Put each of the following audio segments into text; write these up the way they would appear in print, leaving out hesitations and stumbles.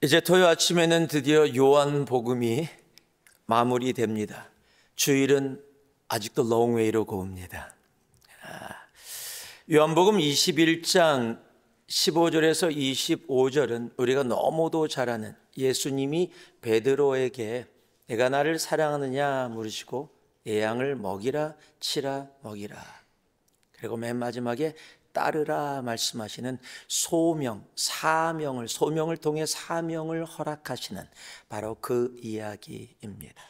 이제 토요 아침에는 드디어 요한복음이 마무리됩니다. 주일은 아직도 롱웨이로 고웁니다. 요한복음 21장 15절에서 25절은 우리가 너무도 잘 아는 예수님이 베드로에게 내가 나를 사랑하느냐 물으시고 내 양을 먹이라 치라 먹이라, 그리고 맨 마지막에 따르라 말씀하시는 소명을 통해 사명을 허락하시는 바로 그 이야기입니다.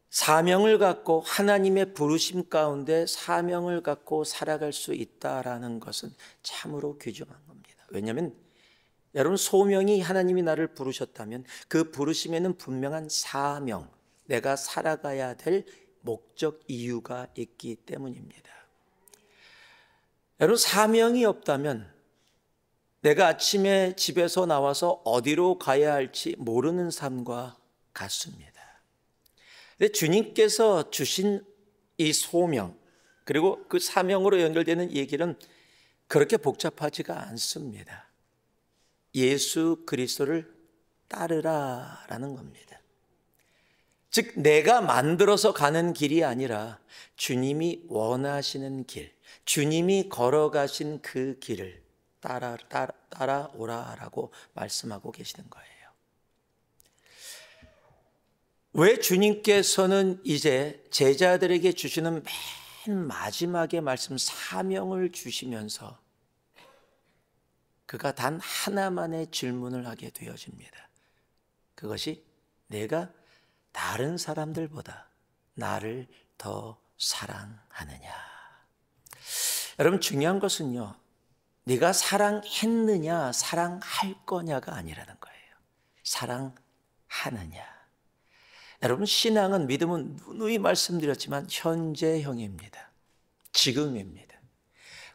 사명을 갖고 하나님의 부르심 가운데 사명을 갖고 살아갈 수 있다라는 것은 참으로 귀중한 겁니다. 왜냐하면 여러분, 소명이 하나님이 나를 부르셨다면 그 부르심에는 분명한 사명, 내가 살아가야 될 목적 이유가 있기 때문입니다. 여러분, 사명이 없다면 내가 아침에 집에서 나와서 어디로 가야 할지 모르는 삶과 같습니다. 근데 주님께서 주신 이 소명, 그리고 그 사명으로 연결되는 얘기는 그렇게 복잡하지가 않습니다. 예수 그리스도를 따르라라는 겁니다. 즉, 내가 만들어서 가는 길이 아니라 주님이 원하시는 길, 주님이 걸어가신 그 길을 따라오라라고 말씀하고 계시는 거예요. 왜 주님께서는 이제 제자들에게 주시는 맨 마지막에 말씀 사명을 주시면서 그가 단 하나만의 질문을 하게 되어집니다. 그것이 내가 다른 사람들보다 나를 더 사랑하느냐. 여러분, 중요한 것은요, 네가 사랑했느냐 사랑할 거냐가 아니라는 거예요. 사랑하느냐. 여러분, 신앙은, 믿음은 누누이 말씀드렸지만 현재형입니다. 지금입니다.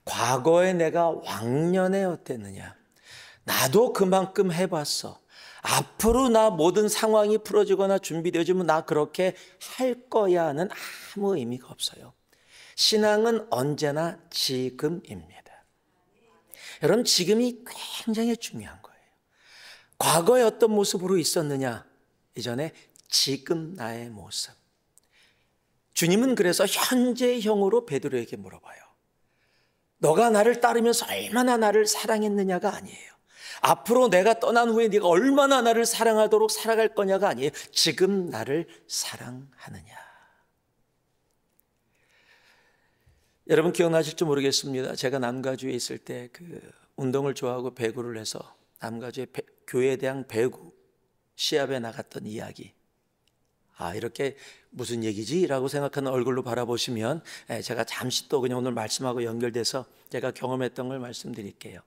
과거에 내가 왕년에 어땠느냐, 나도 그만큼 해봤어, 앞으로 나 모든 상황이 풀어지거나 준비되어지면 나 그렇게 할 거야는 아무 의미가 없어요. 신앙은 언제나 지금입니다. 여러분, 지금이 굉장히 중요한 거예요. 과거에 어떤 모습으로 있었느냐, 이전에 지금 나의 모습. 주님은 그래서 현재형으로 베드로에게 물어봐요. 너가 나를 따르면서 얼마나 나를 사랑했느냐가 아니에요. 앞으로 내가 떠난 후에 네가 얼마나 나를 사랑하도록 살아갈 거냐가 아니에요. 지금 나를 사랑하느냐. 여러분, 기억나실지 모르겠습니다. 제가 남가주에 있을 때 그 운동을 좋아하고 배구를 해서 남가주의 교회에 대한 배구 시합에 나갔던 이야기. 이렇게 무슨 얘기지? 라고 생각하는 얼굴로 바라보시면 제가 잠시 또 그냥 오늘 말씀하고 연결돼서 제가 경험했던 걸 말씀드릴게요.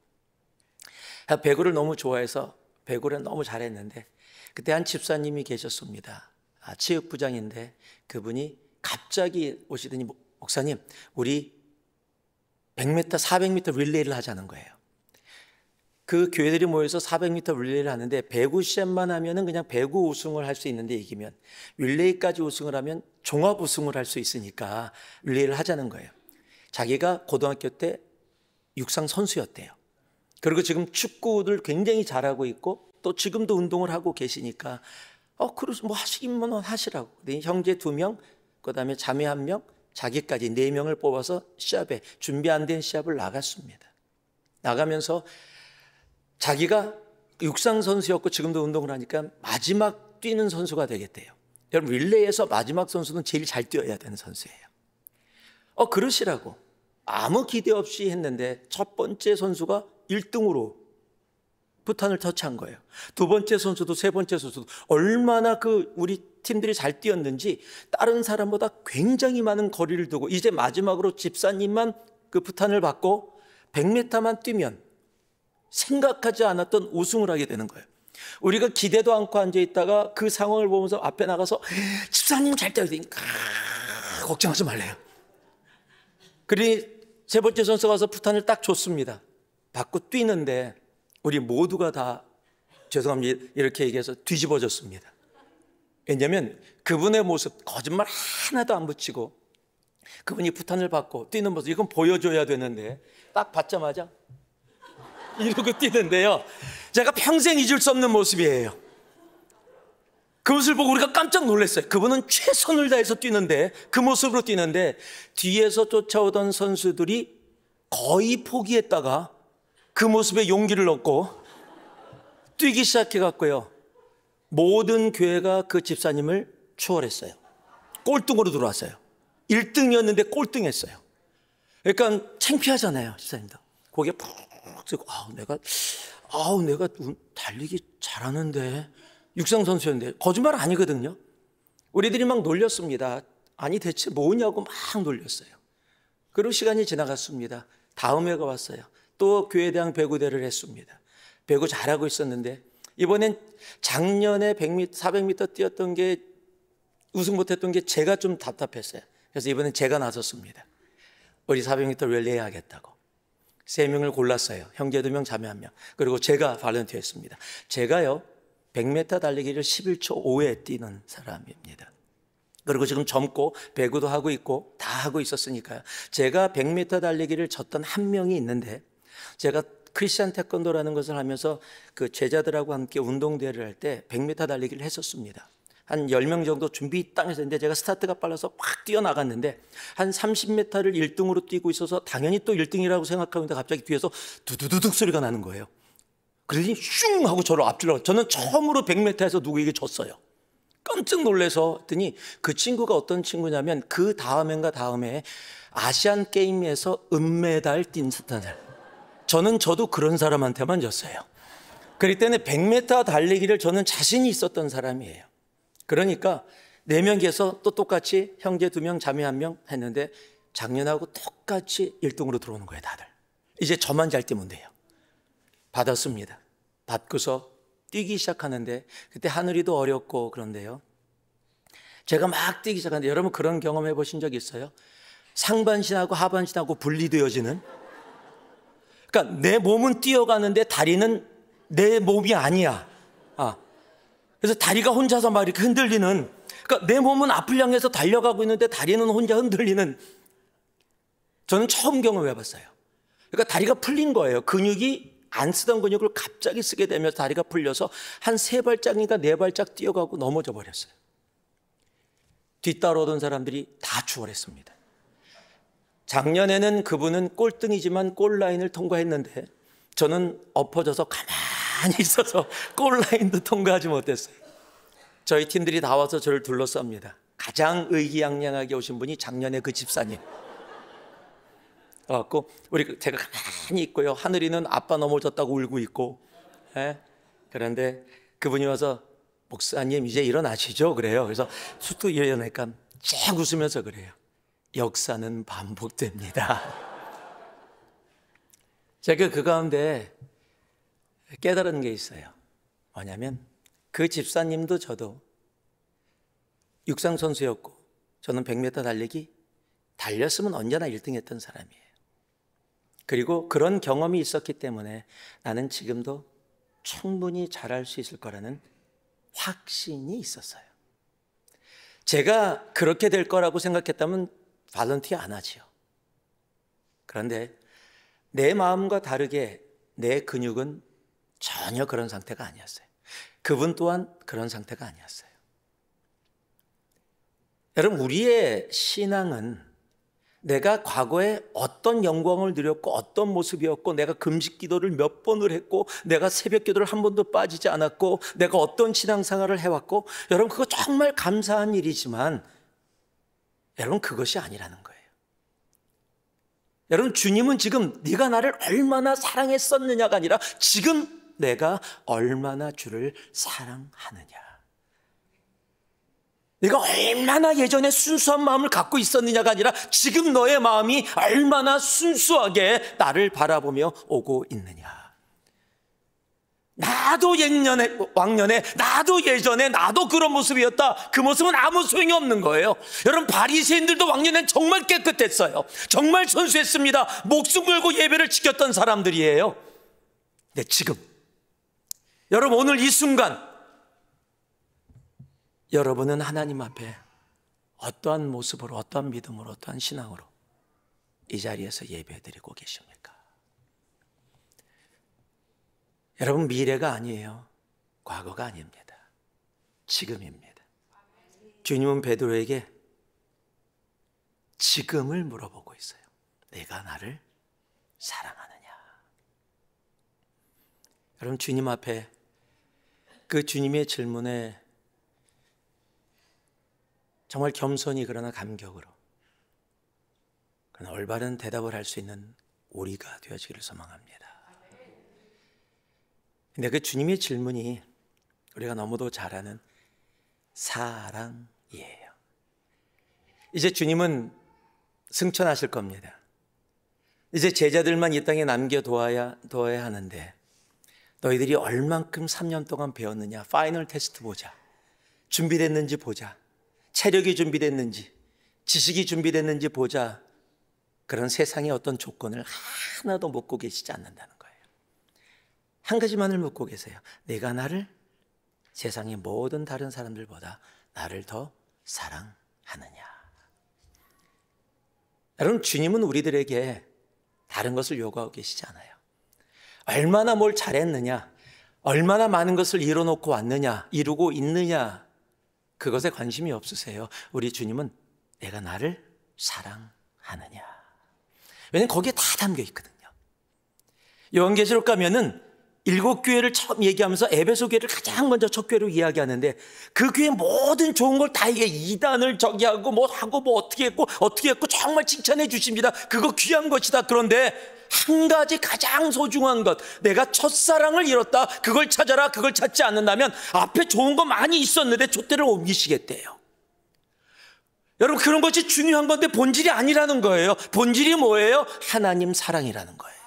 배구를 너무 좋아해서 배구를 너무 잘했는데 그때 한 집사님이 계셨습니다. 체육부장인데 그분이 갑자기 오시더니 목사님, 우리 100m, 400m 릴레이를 하자는 거예요. 그 교회들이 모여서 400m 릴레이를 하는데 배구 시합만 하면은 그냥 배구 우승을 할 수 있는데 이기면, 릴레이까지 우승을 하면 종합 우승을 할 수 있으니까 릴레이를 하자는 거예요. 자기가 고등학교 때 육상 선수였대요. 그리고 지금 축구를 굉장히 잘하고 있고 또 지금도 운동을 하고 계시니까 그래서 뭐 하시기만 하시라고. 형제 2명, 그다음에 자매 1명, 자기까지 4명을 뽑아서 시합에, 준비 안 된 시합을 나갔습니다. 나가면서 자기가 육상 선수였고 지금도 운동을 하니까 마지막 뛰는 선수가 되겠대요. 여러분, 릴레이에서 마지막 선수는 제일 잘 뛰어야 되는 선수예요. 그러시라고 아무 기대 없이 했는데 첫 번째 선수가 1등으로 부탄을 터치한 거예요. 두 번째 선수도 세 번째 선수도 얼마나 우리 팀들이 잘 뛰었는지 다른 사람보다 굉장히 많은 거리를 두고 이제 마지막으로 집사님만 그 부탄을 받고 100m만 뛰면 생각하지 않았던 우승을 하게 되는 거예요. 우리가 기대도 않고 앉아있다가 그 상황을 보면서 앞에 나가서 집사님 잘 뛰어야 되니까 걱정하지 말래요. 그러니 세 번째 선수가 가서 부탄을 딱 줬습니다. 받고 뛰는데 우리 모두가 다, 죄송합니다, 이렇게 얘기해서 뒤집어졌습니다. 왜냐하면 그분의 모습, 거짓말 하나도 안 붙이고 그분이 부탄을 받고 뛰는 모습, 이건 보여줘야 되는데 딱 받자마자 이러고 뛰는데요, 제가 평생 잊을 수 없는 모습이에요. 그 모습을 보고 우리가 깜짝 놀랐어요. 그분은 최선을 다해서 뛰는데, 그 모습으로 뛰는데 뒤에서 쫓아오던 선수들이 거의 포기했다가 그 모습에 용기를 얻고 뛰기 시작해갖고요, 모든 교회가 그 집사님을 추월했어요. 꼴등으로 들어왔어요. 1등이었는데 꼴등했어요. 그러니까 창피하잖아요, 집사님도. 고개 푹 들고, 내가 달리기 잘하는데, 육상 선수였는데. 거짓말 아니거든요. 우리들이 막 놀렸습니다. 아니 대체 뭐냐고 막 놀렸어요. 그리고 시간이 지나갔습니다. 다음 해가 왔어요. 또 교회에 대한 배구대를 했습니다. 배구 잘하고 있었는데 이번엔 작년에 100m, 400m 뛰었던 게 우승 못했던 게 제가 좀 답답했어요. 그래서 이번엔 제가 나섰습니다. 우리 400m 랠리 해야겠다고 3명을 골랐어요. 형제 2명, 자매 1명. 그리고 제가 발런티어 했습니다. 제가요 100m 달리기를 11초 5에 뛰는 사람입니다. 그리고 지금 젊고 배구도 하고 있고 다 하고 있었으니까요. 제가 100m 달리기를 졌던 한 명이 있는데, 제가 크리스찬 태권도라는 것을 하면서 그 제자들하고 함께 운동대회를 할 때 100m 달리기를 했었습니다. 한 10명 정도 준비 딱 했는데 제가 스타트가 빨라서 확 뛰어나갔는데 한 30m를 1등으로 뛰고 있어서 당연히 또 1등이라고 생각하는데 갑자기 뒤에서 두두두둑 소리가 나는 거예요. 그러더니 슝 하고 저를 앞질러. 저는 처음으로 100m에서 누구에게 졌어요. 깜짝 놀라서 했더니 그 친구가 어떤 친구냐면 그 다음해인가 다음에 아시안 게임에서 은메달 뛴 스타들. 저도 그런 사람한테만 졌어요. 그럴 때는 100m 달리기를 저는 자신이 있었던 사람이에요. 그러니까 4명에서 또 똑같이 형제 2명, 자매 1명 했는데 작년하고 똑같이 1등으로 들어오는 거예요, 다들. 이제 저만 잘 뛰면 돼요. 받았습니다. 받고서 뛰기 시작하는데 그때 하늘이도 어렵고 그런데요, 제가 막 뛰기 시작하는데, 여러분 그런 경험 해보신 적 있어요? 상반신하고 하반신하고 분리되어지는? 그러니까 내 몸은 뛰어가는데 다리는 내 몸이 아니야. 그래서 다리가 혼자서 막 이렇게 흔들리는, 그러니까 내 몸은 앞을 향해서 달려가고 있는데 다리는 혼자 흔들리는, 저는 처음 경험해봤어요. 그러니까 다리가 풀린 거예요. 근육이 안 쓰던 근육을 갑자기 쓰게 되면서 다리가 풀려서 한 3발짝인가 4발짝 뛰어가고 넘어져 버렸어요. 뒤따라오던 사람들이 다 추월했습니다. 작년에는 그분은 꼴등이지만 골라인을 통과했는데 저는 엎어져서 가만히 있어서 골라인도 통과하지 못했어요. 저희 팀들이 다 와서 저를 둘러쌉니다. 가장 의기양양하게 오신 분이 작년에 그 집사님. 제가 가만히 있고요. 하늘이는 아빠 넘어졌다고 울고 있고, 그런데 그분이 와서 목사님 이제 일어나시죠? 그래요. 그래서 툭툭 일어나니까 쫙 웃으면서 그래요. 역사는 반복됩니다. 제가 그 가운데 깨달은 게 있어요. 뭐냐면 그 집사님도 저도 육상 선수였고 저는 100m 달리기 달렸으면 언제나 1등 했던 사람이에요. 그리고 그런 경험이 있었기 때문에 나는 지금도 충분히 잘할 수 있을 거라는 확신이 있었어요. 제가 그렇게 될 거라고 생각했다면 발런티어 안 하지요. 그런데 내 마음과 다르게 내 근육은 전혀 그런 상태가 아니었어요. 그분 또한 그런 상태가 아니었어요. 여러분, 우리의 신앙은 내가 과거에 어떤 영광을 누렸고 어떤 모습이었고, 내가 금식 기도를 몇 번을 했고, 내가 새벽 기도를 한 번도 빠지지 않았고, 내가 어떤 신앙생활을 해왔고, 여러분 그거 정말 감사한 일이지만 여러분 그것이 아니라는 거예요. 여러분, 주님은 지금 네가 나를 얼마나 사랑했었느냐가 아니라 지금 내가 얼마나 주를 사랑하느냐, 네가 얼마나 예전에 순수한 마음을 갖고 있었느냐가 아니라 지금 너의 마음이 얼마나 순수하게 나를 바라보며 오고 있느냐. 나도 옛년에, 왕년에, 나도 예전에 나도 그런 모습이었다. 그 모습은 아무 소용이 없는 거예요. 여러분, 바리새인들도 왕년엔 정말 깨끗했어요. 정말 순수했습니다. 목숨 걸고 예배를 지켰던 사람들이에요. 근데 지금 여러분, 오늘 이 순간 여러분은 하나님 앞에 어떠한 모습으로, 어떠한 믿음으로, 어떠한 신앙으로 이 자리에서 예배드리고 계십니까? 여러분, 미래가 아니에요. 과거가 아닙니다. 지금입니다. 주님은 베드로에게 지금을 물어보고 있어요. 내가 나를 사랑하느냐? 여러분, 주님 앞에 그 주님의 질문에 정말 겸손히 그러나 감격으로 그러나 올바른 대답을 할 수 있는 우리가 되어지기를 소망합니다. 근데 그 주님의 질문이 우리가 너무도 잘 아는 사랑이에요. 이제 주님은 승천하실 겁니다. 이제 제자들만 이 땅에 남겨둬야 하는데 너희들이 얼만큼 3년 동안 배웠느냐, 파이널 테스트 보자. 준비됐는지 보자. 체력이 준비됐는지, 지식이 준비됐는지 보자. 그런 세상의 어떤 조건을 하나도 묻고 계시지 않는다는 거예요. 한 가지만을 묻고 계세요. 내가 나를 세상의 모든 다른 사람들보다 나를 더 사랑하느냐? 여러분, 주님은 우리들에게 다른 것을 요구하고 계시지 않아요. 얼마나 뭘 잘했느냐, 얼마나 많은 것을 이뤄놓고 왔느냐, 이루고 있느냐, 그것에 관심이 없으세요. 우리 주님은 내가 나를 사랑하느냐. 왜냐하면 거기에 다 담겨 있거든요. 요한계시록 가면은 7교회를 처음 얘기하면서 에베소 교회를 가장 먼저 첫 교회로 이야기하는데 그 교회 모든 좋은 걸 다 이게 이단을 저기 하고 뭐 하고 뭐 어떻게 했고 정말 칭찬해 주십니다. 그거 귀한 것이다. 그런데 한 가지 가장 소중한 것, 내가 첫사랑을 잃었다. 그걸 찾아라. 그걸 찾지 않는다면 앞에 좋은 거 많이 있었는데 촛대를 옮기시겠대요. 여러분, 그런 것이 중요한 건데 본질이 아니라는 거예요. 본질이 뭐예요? 하나님 사랑이라는 거예요.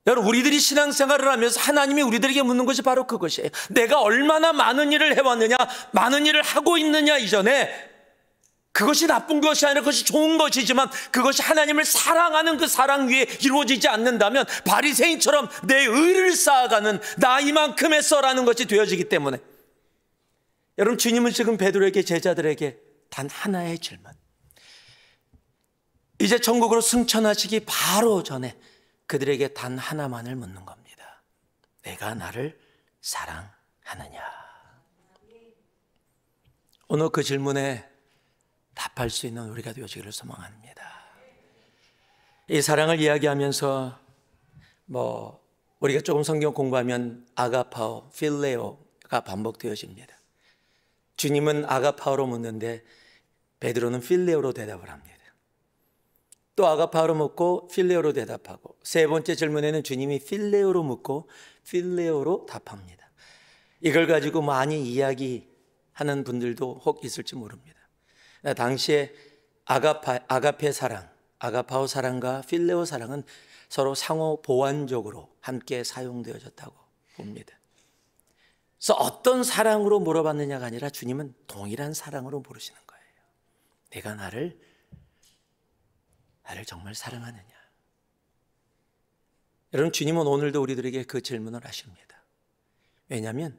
여러분, 우리들이 신앙생활을 하면서 하나님이 우리들에게 묻는 것이 바로 그것이에요. 내가 얼마나 많은 일을 해왔느냐, 많은 일을 하고 있느냐 이전에 그것이 나쁜 것이 아니라 그것이 좋은 것이지만 그것이 하나님을 사랑하는 그 사랑 위에 이루어지지 않는다면 바리새인처럼 내 의를 쌓아가는 나 이만큼 했어라는 것이 되어지기 때문에 여러분, 주님은 지금 베드로에게 제자들에게 단 하나의 질문, 이제 천국으로 승천하시기 바로 전에 그들에게 단 하나만을 묻는 겁니다. 내가 나를 사랑하느냐? 오늘 그 질문에 답할 수 있는 우리가 되어지기를 소망합니다. 이 사랑을 이야기하면서 우리가 조금 성경 공부하면 아가파오, 필레오가 반복되어집니다. 주님은 아가파오로 묻는데 베드로는 필레오로 대답을 합니다. 또 아가파오로 묻고 필레오로 대답하고 세 번째 질문에는 주님이 필레오로 묻고 필레오로 답합니다. 이걸 가지고 많이 이야기하는 분들도 혹 있을지 모릅니다. 당시에 아가페 사랑, 아가파오 사랑과 필레오 사랑은 서로 상호 보완적으로 함께 사용되어졌다고 봅니다. 그래서 어떤 사랑으로 물어봤느냐가 아니라 주님은 동일한 사랑으로 물으시는 거예요. 내가 나를 정말 사랑하느냐? 여러분, 주님은 오늘도 우리들에게 그 질문을 하십니다. 왜냐하면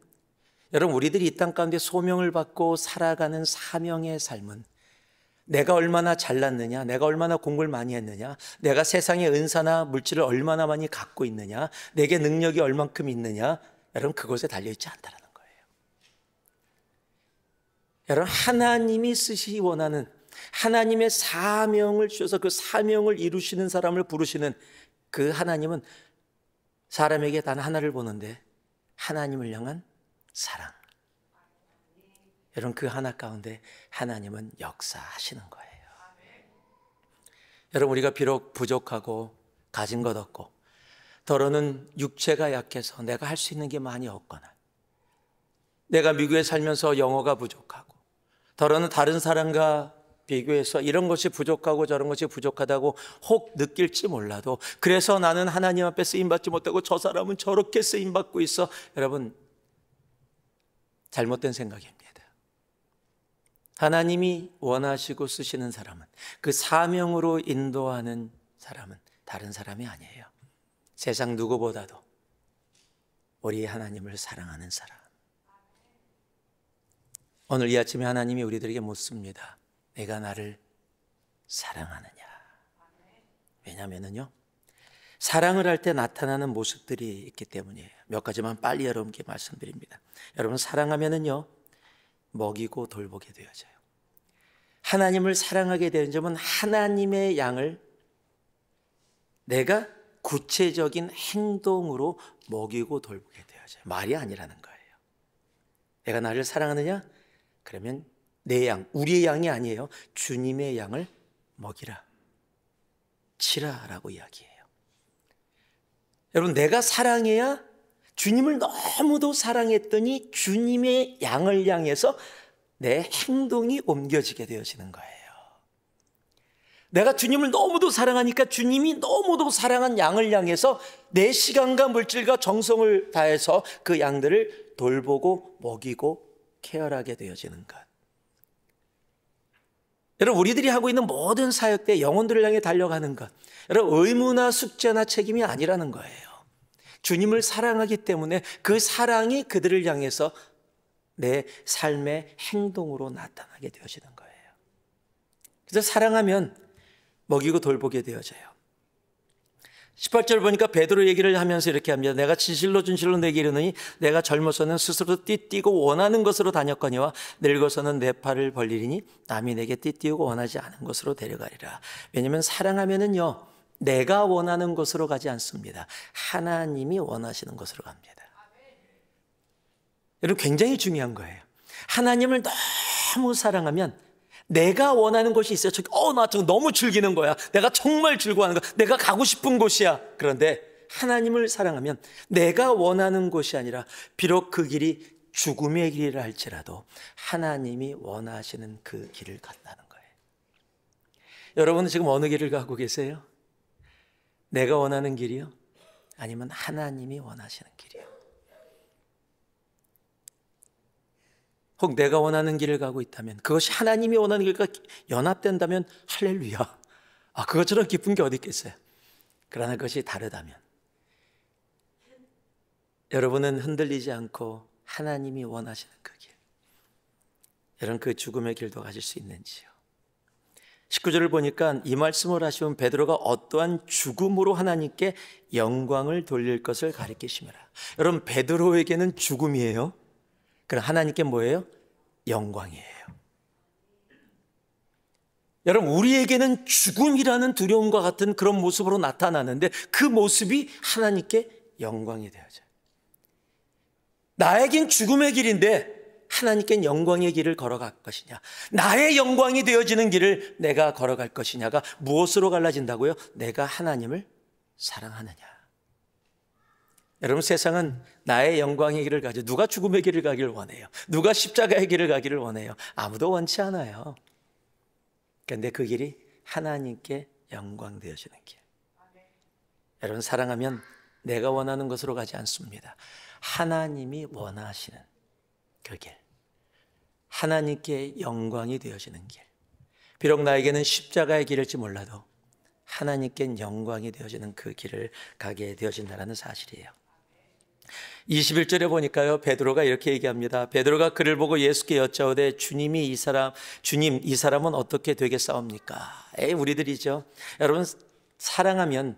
여러분, 우리들이 이 땅 가운데 소명을 받고 살아가는 사명의 삶은 내가 얼마나 잘났느냐, 내가 얼마나 공부를 많이 했느냐, 내가 세상의 은사나 물질을 얼마나 많이 갖고 있느냐, 내게 능력이 얼만큼 있느냐, 여러분, 그것에 달려있지 않다는 거예요. 여러분, 하나님이 쓰시기 원하는 하나님의 사명을 주셔서 그 사명을 이루시는 사람을 부르시는 그 하나님은 사람에게 단 하나를 보는데 하나님을 향한 사랑. 여러분, 그 하나 가운데 하나님은 역사하시는 거예요. 여러분, 우리가 비록 부족하고 가진 것 없고 더러는 육체가 약해서 내가 할 수 있는 게 많이 없거나 내가 미국에 살면서 영어가 부족하고 더러는 다른 사람과 비교해서 이런 것이 부족하고 저런 것이 부족하다고 혹 느낄지 몰라도 그래서 나는 하나님 앞에 쓰임받지 못하고 저 사람은 저렇게 쓰임받고 있어. 여러분, 잘못된 생각입니다. 하나님이 원하시고 쓰시는 사람은, 그 사명으로 인도하는 사람은 다른 사람이 아니에요. 세상 누구보다도 우리 하나님을 사랑하는 사람. 오늘 이 아침에 하나님이 우리들에게 묻습니다. 내가 나를 사랑하느냐? 왜냐하면요, 사랑을 할 때 나타나는 모습들이 있기 때문이에요. 몇 가지만 빨리 여러분께 말씀드립니다. 여러분, 사랑하면은요, 먹이고 돌보게 되어져요. 하나님을 사랑하게 되는 점은 하나님의 양을 내가 구체적인 행동으로 먹이고 돌보게 되어져요. 말이 아니라는 거예요. 내가 나를 사랑하느냐? 그러면 내 양, 우리의 양이 아니에요. 주님의 양을 먹이라, 치라라고 이야기해요. 여러분, 내가 사랑해야 주님을 너무도 사랑했더니 주님의 양을 향해서 내 행동이 옮겨지게 되어지는 거예요. 내가 주님을 너무도 사랑하니까 주님이 너무도 사랑한 양을 향해서 내 시간과 물질과 정성을 다해서 그 양들을 돌보고 먹이고 케어하게 되어지는 것. 여러분, 우리들이 하고 있는 모든 사역 때 영혼들을 향해 달려가는 것, 여러분, 의무나 숙제나 책임이 아니라는 거예요. 주님을 사랑하기 때문에 그 사랑이 그들을 향해서 내 삶의 행동으로 나타나게 되어지는 거예요. 그래서 사랑하면 먹이고 돌보게 되어져요. 18절 보니까 베드로 얘기를 하면서 이렇게 합니다. 내가 진실로 내게 이르노니 내가 젊어서는 스스로 띠띠고 원하는 것으로 다녔거니와 늙어서는 내 팔을 벌리리니 남이 내게 띠띠우고 원하지 않은 것으로 데려가리라. 왜냐하면 사랑하면은요, 내가 원하는 것으로 가지 않습니다. 하나님이 원하시는 것으로 갑니다. 여러분, 굉장히 중요한 거예요. 하나님을 너무 사랑하면 내가 원하는 곳이 있어요. 나 저거 너무 즐기는 거야. 내가 정말 즐거워하는 거야. 내가 가고 싶은 곳이야. 그런데 하나님을 사랑하면 내가 원하는 곳이 아니라 비록 그 길이 죽음의 길이라 할지라도 하나님이 원하시는 그 길을 간다는 거예요. 여러분은 지금 어느 길을 가고 계세요? 내가 원하는 길이요? 아니면 하나님이 원하시는 길이요? 혹 내가 원하는 길을 가고 있다면, 그것이 하나님이 원하는 길과 연합된다면 할렐루야. 그것처럼 기쁜 게 어디 있겠어요? 그러나 그것이 다르다면 여러분은 흔들리지 않고 하나님이 원하시는 그 길, 여러분 그 죽음의 길도 가실 수 있는지요? 19절을 보니까 이 말씀을 하시면 베드로가 어떠한 죽음으로 하나님께 영광을 돌릴 것을 가리키심이라. 여러분, 베드로에게는 죽음이에요. 그럼 하나님께 뭐예요? 영광이에요. 여러분, 우리에게는 죽음이라는 두려움과 같은 그런 모습으로 나타나는데 그 모습이 하나님께 영광이 되어져요. 나에겐 죽음의 길인데 하나님께는 영광의 길을 걸어갈 것이냐, 나의 영광이 되어지는 길을 내가 걸어갈 것이냐가 무엇으로 갈라진다고요? 내가 하나님을 사랑하느냐. 여러분, 세상은 나의 영광의 길을 가죠. 누가 죽음의 길을 가기를 원해요? 누가 십자가의 길을 가기를 원해요? 아무도 원치 않아요. 그런데 그 길이 하나님께 영광 되어지는 길. 여러분, 사랑하면 내가 원하는 것으로 가지 않습니다. 하나님이 원하시는 그 길, 하나님께 영광이 되어지는 길. 비록 나에게는 십자가의 길일지 몰라도 하나님께 영광이 되어지는 그 길을 가게 되어진다는 사실이에요. 21절에 보니까요, 베드로가 이렇게 얘기합니다. 베드로가 그를 보고 예수께 여짜오되 주님 이 사람은 어떻게 되겠사옵니까? 우리들이죠. 여러분, 사랑하면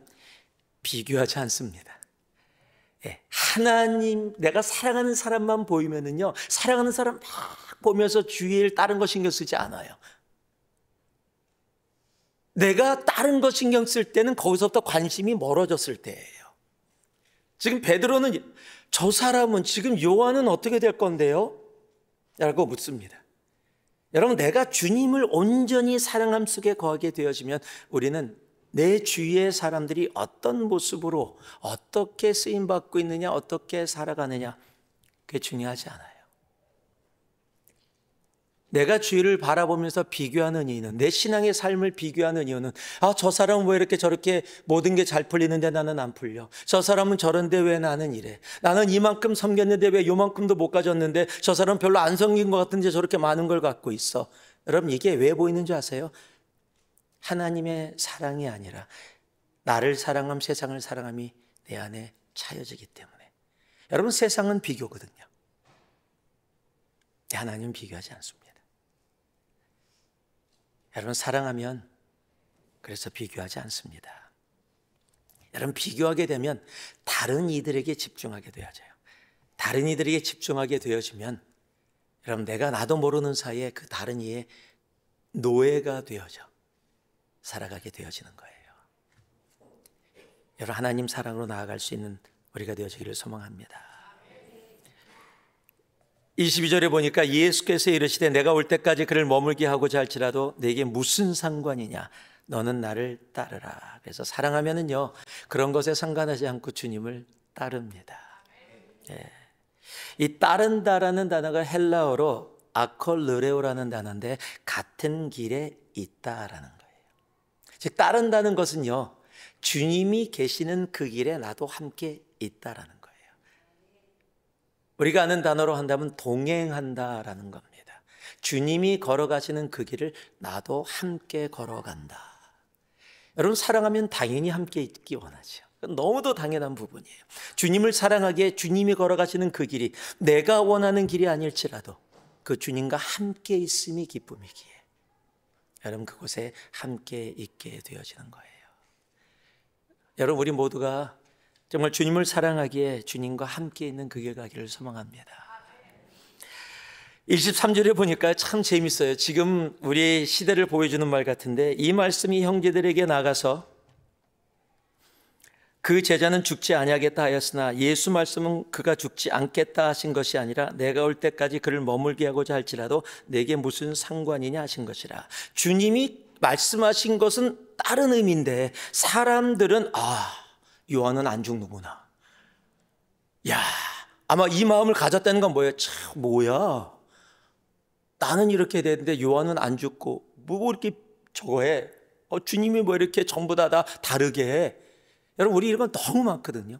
비교하지 않습니다. 하나님, 내가 사랑하는 사람만 보이면은요, 사랑하는 사람 막 보면서 주위에 다른 거 신경 쓰지 않아요. 내가 다른 거 신경 쓸 때는 거기서부터 관심이 멀어졌을 때예요. 지금 베드로는 저 사람은, 지금 요한은 어떻게 될 건데요? 라고 묻습니다. 여러분, 내가 주님을 온전히 사랑함 속에 거하게 되어지면 우리는 내 주위의 사람들이 어떤 모습으로 어떻게 쓰임받고 있느냐, 어떻게 살아가느냐, 그게 중요하지 않아요. 내가 주위를 바라보면서 비교하는 이유는, 내 신앙의 삶을 비교하는 이유는, 저 사람은 왜 이렇게 저렇게 모든 게 잘 풀리는데 나는 안 풀려? 저 사람은 저런데 왜 나는 이래? 나는 이만큼 섬겼는데 왜 요만큼도 못 가졌는데 저 사람은 별로 안 섬긴 것 같은데 저렇게 많은 걸 갖고 있어? 여러분, 이게 왜 보이는 줄 아세요? 하나님의 사랑이 아니라 나를 사랑함, 세상을 사랑함이 내 안에 차여지기 때문에. 여러분, 세상은 비교거든요. 하나님은 비교하지 않습니다. 여러분, 사랑하면 그래서 비교하지 않습니다. 여러분, 비교하게 되면 다른 이들에게 집중하게 되어져요. 다른 이들에게 집중하게 되어지면 여러분, 내가 나도 모르는 사이에 그 다른 이의 노예가 되어져 살아가게 되어지는 거예요. 여러분, 하나님 사랑으로 나아갈 수 있는 우리가 되어지기를 소망합니다. 22절에 보니까 예수께서 이르시되 내가 올 때까지 그를 머물게 하고자 할지라도 내게 무슨 상관이냐, 너는 나를 따르라. 그래서 사랑하면은요, 그런 것에 상관하지 않고 주님을 따릅니다. 예. 이 따른다라는 단어가 헬라어로 아콜르레오라는 단어인데 같은 길에 있다라는 거예요. 즉 따른다는 것은요, 주님이 계시는 그 길에 나도 함께 있다라는 거예요. 우리가 아는 단어로 한다면 동행한다라는 겁니다. 주님이 걸어가시는 그 길을 나도 함께 걸어간다. 여러분, 사랑하면 당연히 함께 있기 원하죠. 너무도 당연한 부분이에요. 주님을 사랑하기에 주님이 걸어가시는 그 길이 내가 원하는 길이 아닐지라도 그 주님과 함께 있음이 기쁨이기에 여러분, 그곳에 함께 있게 되어지는 거예요. 여러분, 우리 모두가 정말 주님을 사랑하기에 주님과 함께 있는 그 길 가기를 소망합니다. 23절에 보니까 참 재밌어요. 지금 우리 시대를 보여주는 말 같은데, 이 말씀이 형제들에게 나가서 그 제자는 죽지 아니하겠다 하였으나 예수 말씀은 그가 죽지 않겠다 하신 것이 아니라 내가 올 때까지 그를 머물게 하고자 할지라도 내게 무슨 상관이냐 하신 것이라. 주님이 말씀하신 것은 다른 의미인데 사람들은 요한은 안 죽는구나. 야, 아마 이 마음을 가졌다는 건 뭐예요? 참, 뭐야, 나는 이렇게 되는데 요한은 안 죽고 뭐 이렇게 저거 해. 주님이 뭐 이렇게 전부 다 다르게 해. 여러분, 우리 이런 건 너무 많거든요.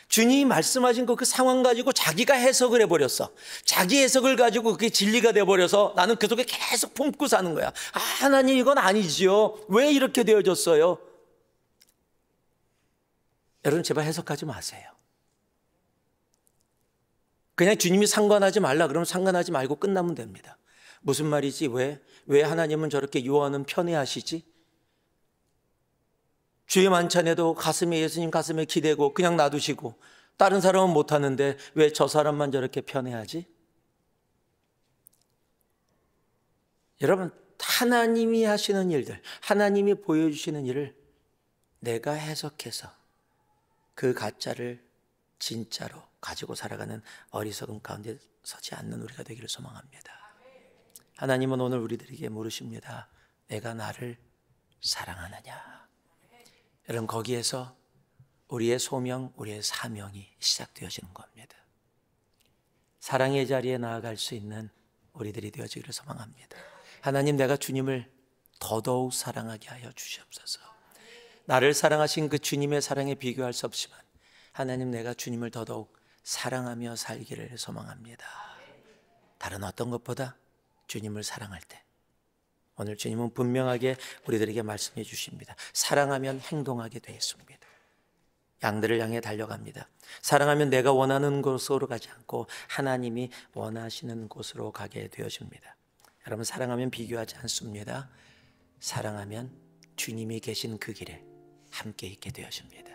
주님이 말씀하신 그 상황 가지고 자기가 해석을 해버렸어. 자기 해석을 가지고 그게 진리가 돼버려서 나는 그 속에 계속 품고 사는 거야. 하나님, 이건 아니지요. 왜 이렇게 되어졌어요? 여러분, 제발 해석하지 마세요. 그냥 주님이 상관하지 말라 그러면 상관하지 말고 끝나면 됩니다. 무슨 말이지? 왜 하나님은 저렇게 요한은 편애하시지? 주의 만찬에도 가슴에, 예수님 가슴에 기대고 그냥 놔두시고 다른 사람은 못하는데 왜 저 사람만 저렇게 편애하지? 여러분, 하나님이 하시는 일들, 하나님이 보여주시는 일을 내가 해석해서 그 가짜를 진짜로 가지고 살아가는 어리석음 가운데 서지 않는 우리가 되기를 소망합니다. 하나님은 오늘 우리들에게 물으십니다. 내가 나를 사랑하느냐? 여러분, 거기에서 우리의 소명, 우리의 사명이 시작되어지는 겁니다. 사랑의 자리에 나아갈 수 있는 우리들이 되어지기를 소망합니다. 하나님, 내가 주님을 더더욱 사랑하게 하여 주시옵소서. 나를 사랑하신 그 주님의 사랑에 비교할 수 없지만 하나님, 내가 주님을 더더욱 사랑하며 살기를 소망합니다. 다른 어떤 것보다 주님을 사랑할 때 오늘 주님은 분명하게 우리들에게 말씀해 주십니다. 사랑하면 행동하게 되어 있습니다. 양들을 향해 달려갑니다. 사랑하면 내가 원하는 곳으로 가지 않고 하나님이 원하시는 곳으로 가게 되어집니다. 여러분, 사랑하면 비교하지 않습니다. 사랑하면 주님이 계신 그 길에 함께 있게 되어집니다.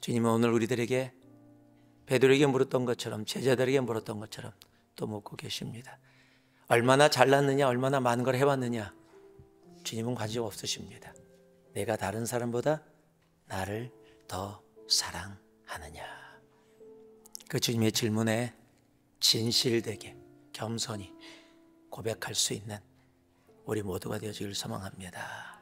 주님은 오늘 우리들에게 베드로에게 물었던 것처럼, 제자들에게 물었던 것처럼 또 묻고 계십니다. 얼마나 잘났느냐, 얼마나 많은 걸 해왔느냐, 주님은 관심 없으십니다. 내가 다른 사람보다 나를 더 사랑하느냐. 그 주님의 질문에 진실되게 겸손히 고백할 수 있는 우리 모두가 되어지길 소망합니다.